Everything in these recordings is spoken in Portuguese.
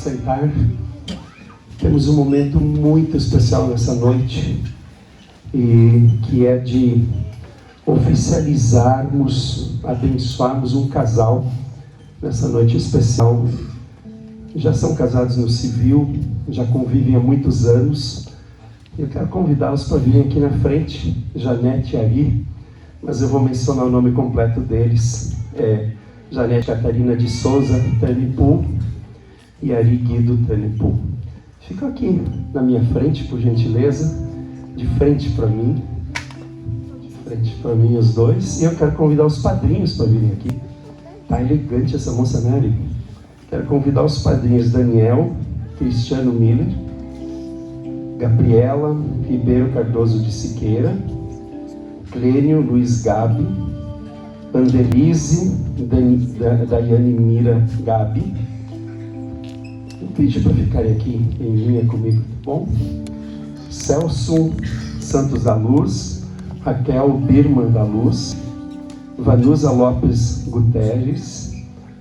sentar. Temos um momento muito especial nessa noite, e que é de oficializarmos, abençoarmos um casal nessa noite especial. Já são casados no civil, já convivem há muitos anos. Eu quero convidá-los para virem aqui na frente, Janete e Ari, mas eu vou mencionar o nome completo deles. Janete Catarina de Souza Tanipu e Ari Guido Tanipu. Fica aqui na minha frente, por gentileza, de frente para mim. Frente para mim os dois. E eu quero convidar os padrinhos para virem aqui. Tá elegante essa moça, né, Ari? Quero convidar os padrinhos Daniel Cristiano Miller, Gabriela Ribeiro Cardoso de Siqueira, Clênio Luiz Gabi, Andelise Daiane Mira Gabi. Eu pedi para ficarem aqui em linha comigo, tá bom? Celso Santos da Luz, Raquel Birman da Luz, Vanusa Lopes Guterres,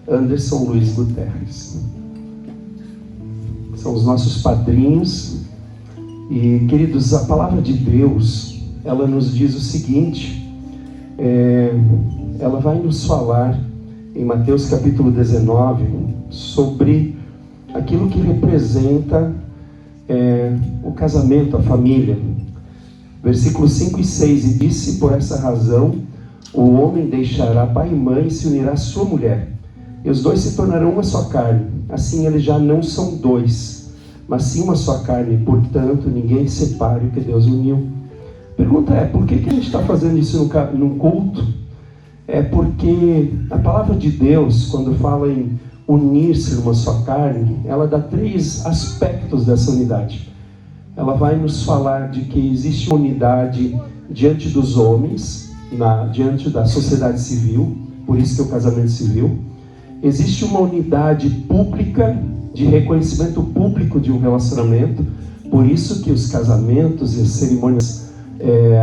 Anderson Luiz Guterres. São os nossos padrinhos. E, queridos, a palavra de Deus, ela nos diz o seguinte, ela vai nos falar em Mateus capítulo 19 sobre aquilo que representa o casamento, a família. Versículos 5 e 6, e disse: por essa razão o homem deixará pai e mãe e se unirá à sua mulher, e os dois se tornarão uma só carne. Assim eles já não são dois, mas sim uma só carne. Portanto, ninguém separe o que Deus uniu. A pergunta é, por que a gente está fazendo isso num culto? É porque a palavra de Deus, quando fala em unir-se numa só carne, ela dá 3 aspectos dessa unidade. Ela vai nos falar de que existe uma unidade diante dos homens, diante da sociedade civil, por isso que é o casamento civil. Existe uma unidade pública, de reconhecimento público de um relacionamento, por isso que os casamentos e as cerimônias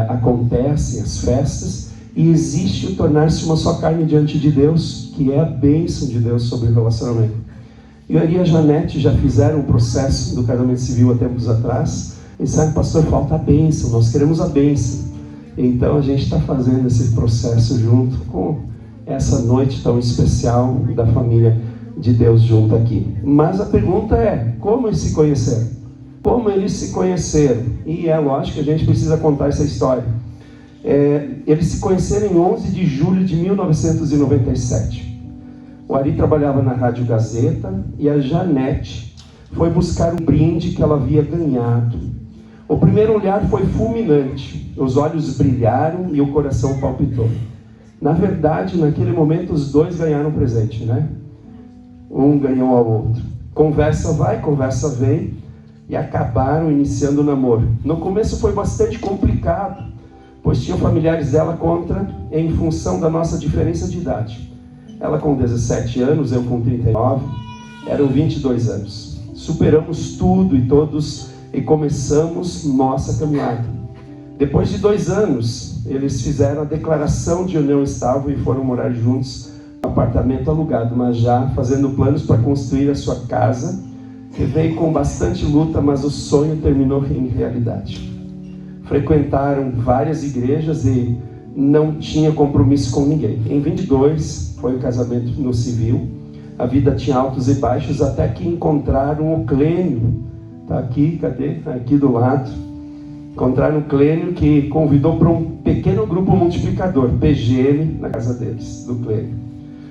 acontecem, as festas. E existe o tornar-se uma só carne diante de Deus, que é a bênção de Deus sobre o relacionamento. Eu e a Janete já fizeram um processo do casamento civil há tempos atrás, e sabe, pastor, falta a bênção, nós queremos a bênção. Então a gente está fazendo esse processo junto com essa noite tão especial da família de Deus junto aqui. Mas a pergunta é, como eles se conheceram? Como eles se conheceram? E é lógico que a gente precisa contar essa história. Eles se conheceram em 11 de julho de 1997. O Ari trabalhava na Rádio Gazeta e a Janete foi buscar um brinde que ela havia ganhado. O primeiro olhar foi fulminante, os olhos brilharam e o coração palpitou. Na verdade, naquele momento, os dois ganharam um presente, né? Um ganhou ao outro. Conversa vai, conversa vem, e acabaram iniciando o namoro. No começo foi bastante complicado, pois tinham familiares dela contra, em função da nossa diferença de idade. Ela com 17 anos, eu com 39, eram 22 anos. Superamos tudo e todos e começamos nossa caminhada. Depois de 2 anos, eles fizeram a declaração de união estável e foram morar juntos no apartamento alugado, mas já fazendo planos para construir a sua casa, que veio com bastante luta, mas o sonho terminou em realidade. Frequentaram várias igrejas e não tinha compromisso com ninguém. Em 22 foi o casamento no civil. A vida tinha altos e baixos, até que encontraram o Clênio. Está aqui, cadê? Aqui do lado. Encontraram o Clênio, que convidou para um pequeno grupo multiplicador, PGM, na casa deles, do Clênio.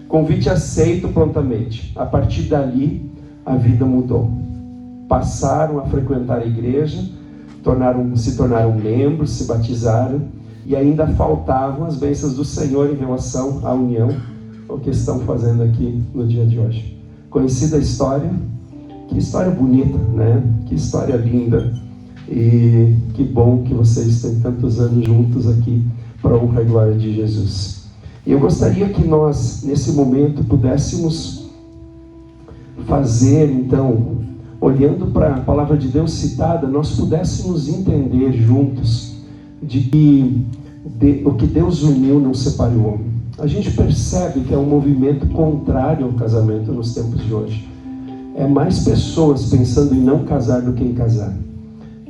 Convite aceito prontamente. A partir dali, a vida mudou. Passaram a frequentar a igreja, se tornaram membros, se batizaram, e ainda faltavam as bênçãos do Senhor em relação à união, o que estão fazendo aqui no dia de hoje. Conhecida a história, que história bonita, né? Que história linda, e que bom que vocês têm tantos anos juntos aqui, para a honra e glória de Jesus. E eu gostaria que nós, nesse momento, pudéssemos fazer, então, olhando para a palavra de Deus citada, nós pudéssemos entender juntos de que o que Deus uniu não separe o homem. A gente percebe que é um movimento contrário ao casamento nos tempos de hoje. é mais pessoas pensando em não casar do que em casar.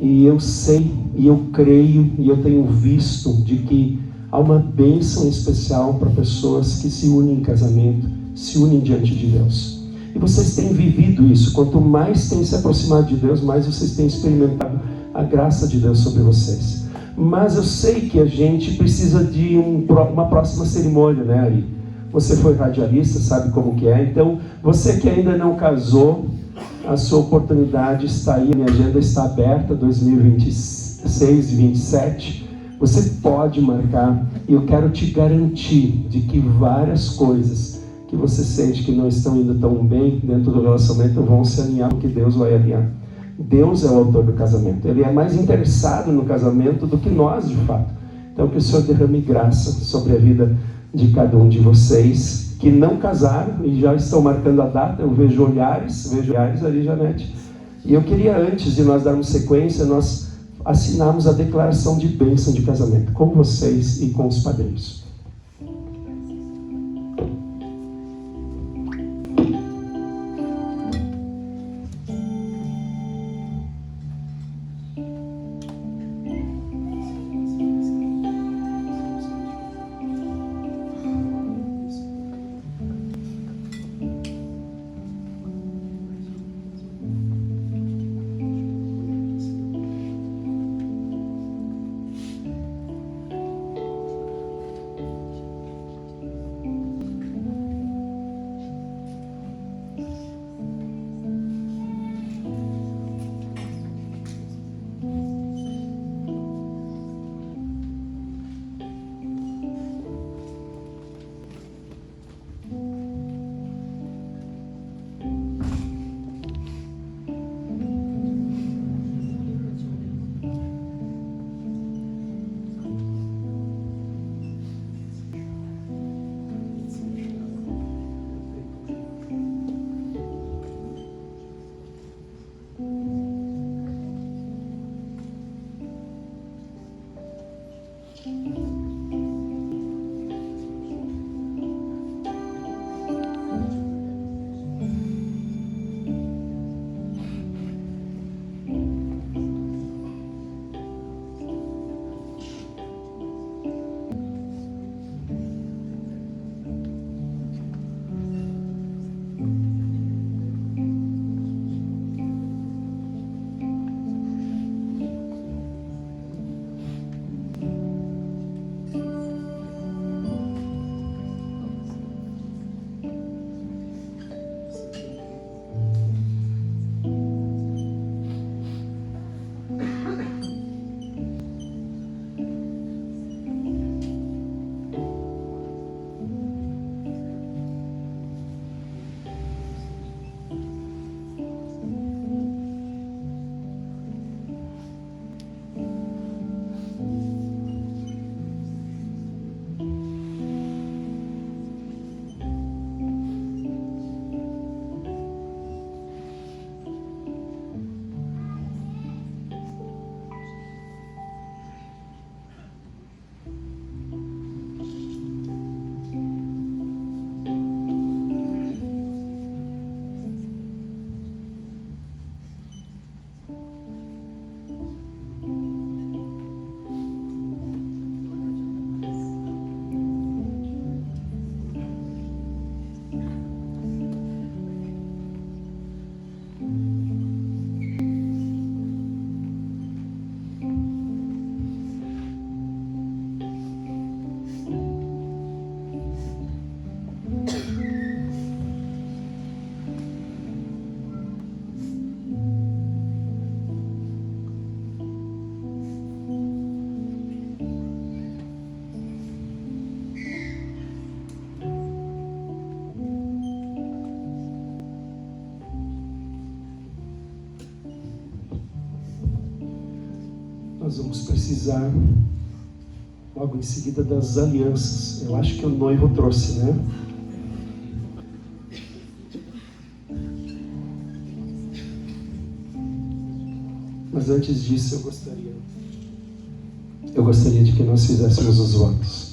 E eu sei, e eu creio, e eu tenho visto de que há uma bênção especial para pessoas que se unem em casamento, se unem diante de Deus. E vocês têm vivido isso. Quanto mais têm se aproximado de Deus, mais vocês têm experimentado a graça de Deus sobre vocês. Mas eu sei que a gente precisa de uma próxima cerimônia, né, Ari? Você foi radialista, sabe como que é. Então, você que ainda não casou, a sua oportunidade está aí, a minha agenda está aberta, 2026 e 2027. Você pode marcar, e eu quero te garantir de que várias coisas que você sente que não estão indo tão bem dentro do relacionamento vão se alinhar, porque Deus vai alinhar. Deus é o autor do casamento. Ele é mais interessado no casamento do que nós, de fato. Então, que o Senhor derrame graça sobre a vida de cada um de vocês que não casaram e já estão marcando a data. Eu vejo olhares ali, Janete. E eu queria, antes de nós darmos sequência, nós assinarmos a declaração de bênção de casamento com vocês e com os padrinhos. Nós vamos precisar logo em seguida das alianças. Eu acho que o noivo trouxe, né? Mas antes disso eu gostaria de que nós fizéssemos os votos.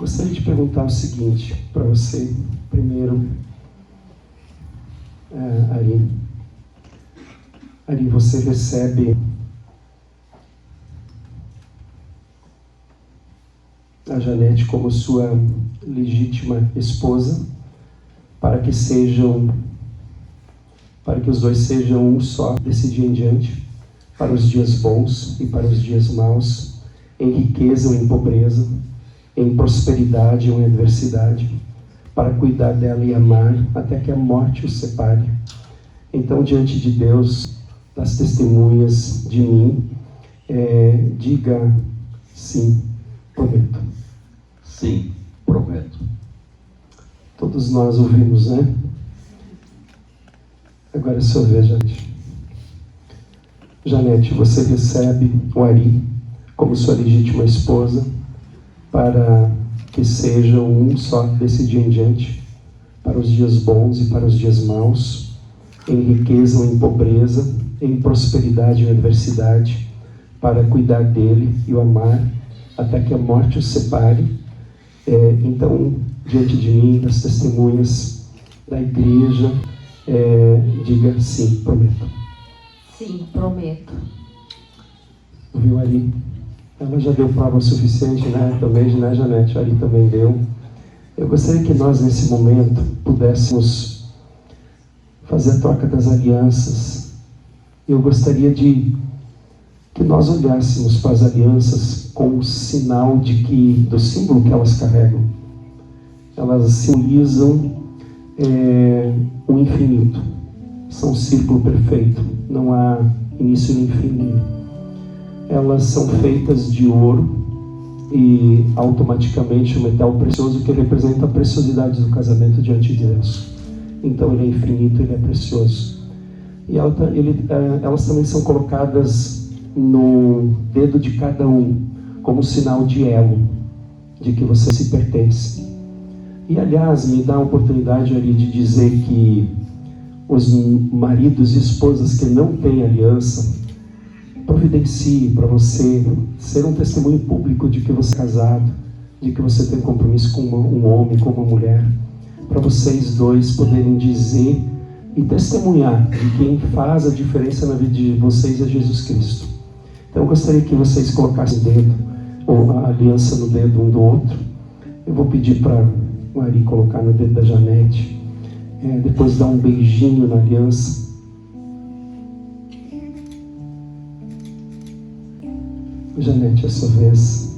Gostaria de perguntar o seguinte para você, primeiro, Ari. Ari, você recebe a Janete como sua legítima esposa, para que os dois sejam um só desse dia em diante, para os dias bons e para os dias maus, em riqueza ou em pobreza, em prosperidade ou em adversidade, para cuidar dela e amar até que a morte os separe. Então, diante de Deus, das testemunhas de mim, diga sim, prometo. Sim, prometo. Todos nós ouvimos, né? Agora é sua vez, Janete. Janete, você recebe o Ari como sua legítima esposa, para que sejam um só desse dia em diante, para os dias bons e para os dias maus, em riqueza ou em pobreza, em prosperidade ou em adversidade, para cuidar dele e o amar, até que a morte os separe. Então, diante de mim, das testemunhas da igreja, diga sim, prometo. Sim, prometo. Viu, Ari? Ela já deu prova suficiente, né? Também, né, Janete? Ari também deu. Eu gostaria que nós, nesse momento, pudéssemos fazer a troca das alianças. Eu gostaria que nós olhássemos para as alianças com o sinal do símbolo que elas carregam. Elas simbolizam o infinito. São um círculo perfeito. Não há início nem fim. Elas são feitas de ouro e automaticamente um metal precioso que representa a preciosidade do casamento diante de Deus. Então ele é infinito, ele é precioso. E elas também são colocadas no dedo de cada um como sinal de elo, de que você se pertence. E aliás, me dá a oportunidade ali de dizer que os maridos e esposas que não têm aliança, providencie para você ser um testemunho público de que você é casado, de que você tem compromisso com um homem, com uma mulher, para vocês dois poderem dizer e testemunhar de quem faz a diferença na vida de vocês é Jesus Cristo. Então eu gostaria que vocês colocassem o dedo, ou a aliança no dedo um do outro. Eu vou pedir para o Ari colocar no dedo da Janete, depois dar um beijinho na aliança. Janete, é a sua vez.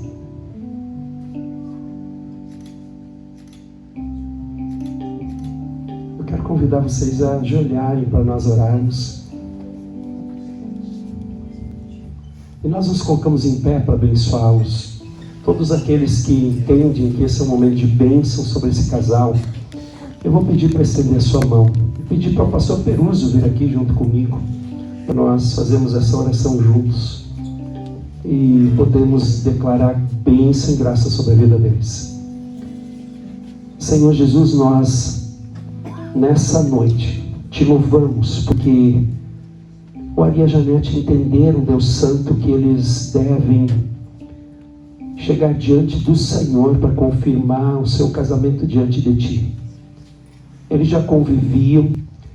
Eu quero convidar vocês a ajoelharem para nós orarmos. E nós nos colocamos em pé para abençoá-los. Todos aqueles que entendem que esse é um momento de bênção sobre esse casal, eu vou pedir para estender a sua mão. Vou pedir para o pastor Peruso vir aqui junto comigo, para nós fazermos essa oração juntos e podemos declarar bênção e graça sobre a vida deles. Senhor Jesus, nós nessa noite te louvamos porque o Ari e a Janete entenderam, Deus Santo, que eles devem chegar diante do Senhor para confirmar o seu casamento diante de Ti. Eles já conviviam,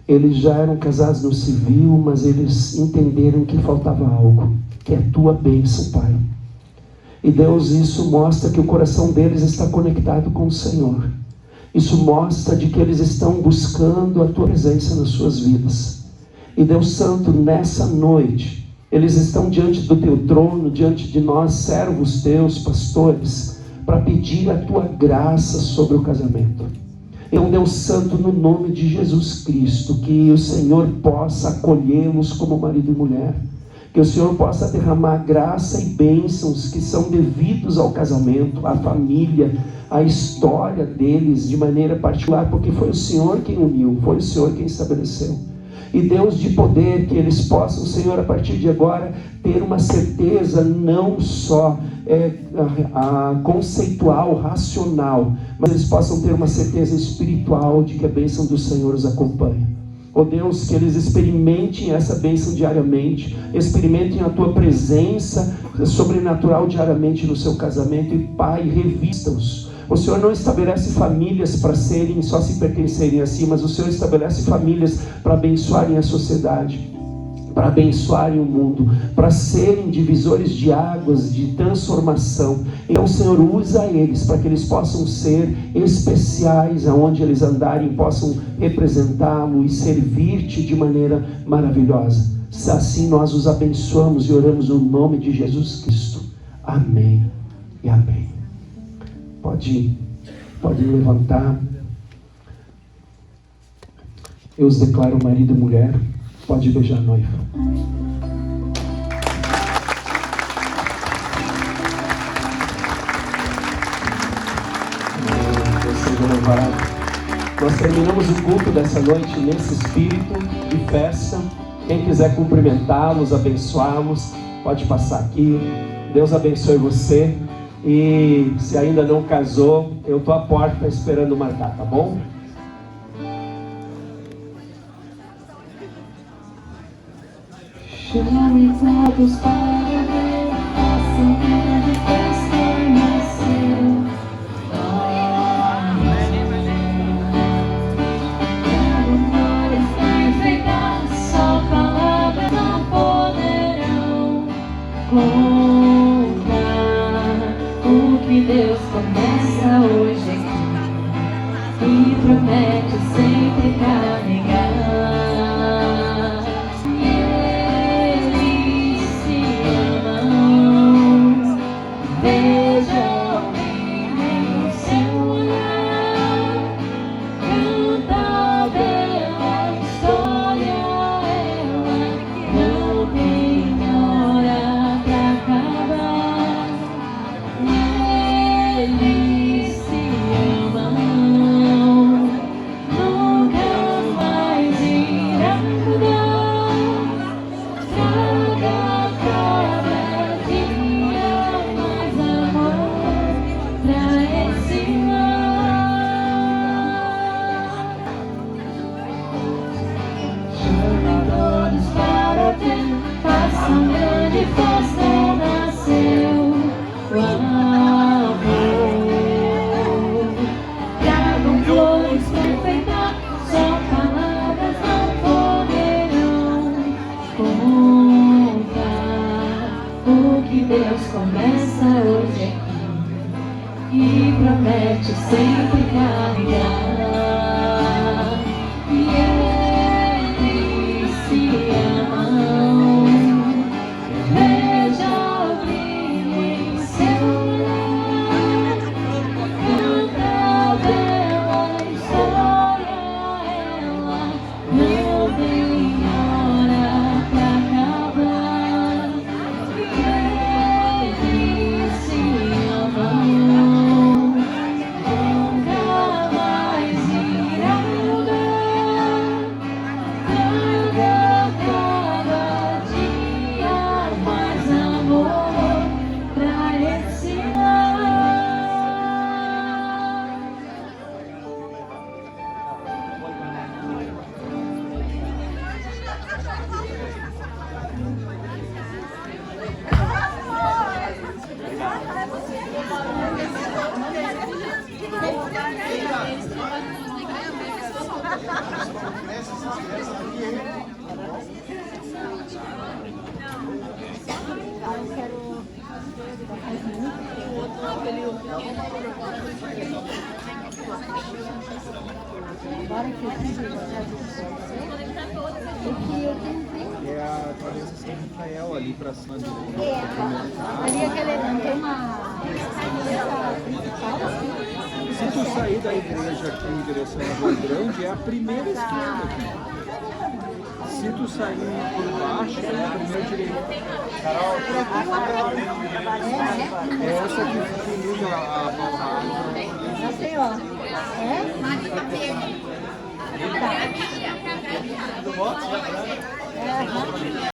eles já eram casados no civil, mas eles entenderam que faltava algo, que é a Tua bênção, Pai. E Deus, isso mostra que o coração deles está conectado com o Senhor. Isso mostra de que eles estão buscando a Tua presença nas suas vidas. E Deus Santo, nessa noite, eles estão diante do Teu trono, diante de nós, servos Teus, pastores, para pedir a Tua graça sobre o casamento. Então, Deus Santo, no nome de Jesus Cristo, que o Senhor possa acolhê-los como marido e mulher. Que o Senhor possa derramar graça e bênçãos que são devidos ao casamento, à família, à história deles de maneira particular, porque foi o Senhor quem uniu, foi o Senhor quem estabeleceu. E Deus de poder, que eles possam, Senhor, a partir de agora, ter uma certeza não só conceitual, racional, mas eles possam ter uma certeza espiritual de que a bênção do Senhor os acompanha. Ó Deus, que eles experimentem essa bênção diariamente, experimentem a Tua presença sobrenatural diariamente no seu casamento. E Pai, revista-os O Senhor não estabelece famílias para serem, só se pertencerem a si, mas o Senhor estabelece famílias para abençoarem a sociedade, para abençoarem o mundo, para serem divisores de águas, de transformação. Então o Senhor usa eles para que eles possam ser especiais aonde eles andarem, possam representá-lo e servir-te de maneira maravilhosa. Assim nós os abençoamos e oramos no nome de Jesus Cristo. Amém e amém. Pode levantar. Eu os declaro marido e mulher. Pode beijar a noiva. Deus seja louvado. Nós terminamos o culto dessa noite nesse espírito de festa. Quem quiser cumprimentá-los, abençoá-los, pode passar aqui. Deus abençoe você. E se ainda não casou, eu estou à porta esperando marcar, tá bom? Chame todos para ver a grande festa nasceu. Trago glória perfeita, só palavras não poderão contar o que Deus começa hoje aqui e promete sempre carregar. Deus começa hoje aqui e promete sempre carregar. E eles se amam. Veja o brilho em seu olhar. Canta a bela história, ela não tem hora pra acabar. Eles se amam. Nunca mais irá mudar. Traga cada dia mais amor pra esse lar. É a cabeça São Rafael ali pra cima do. Ali aquele não tem uma Se tu sair da igreja aqui em direção à Rua Grande, é a primeira esquerda aqui. Se tu sair por baixo, é a primeira direita. É essa que liga a Valhalla. assim, ó. É? Do voto? É, aham.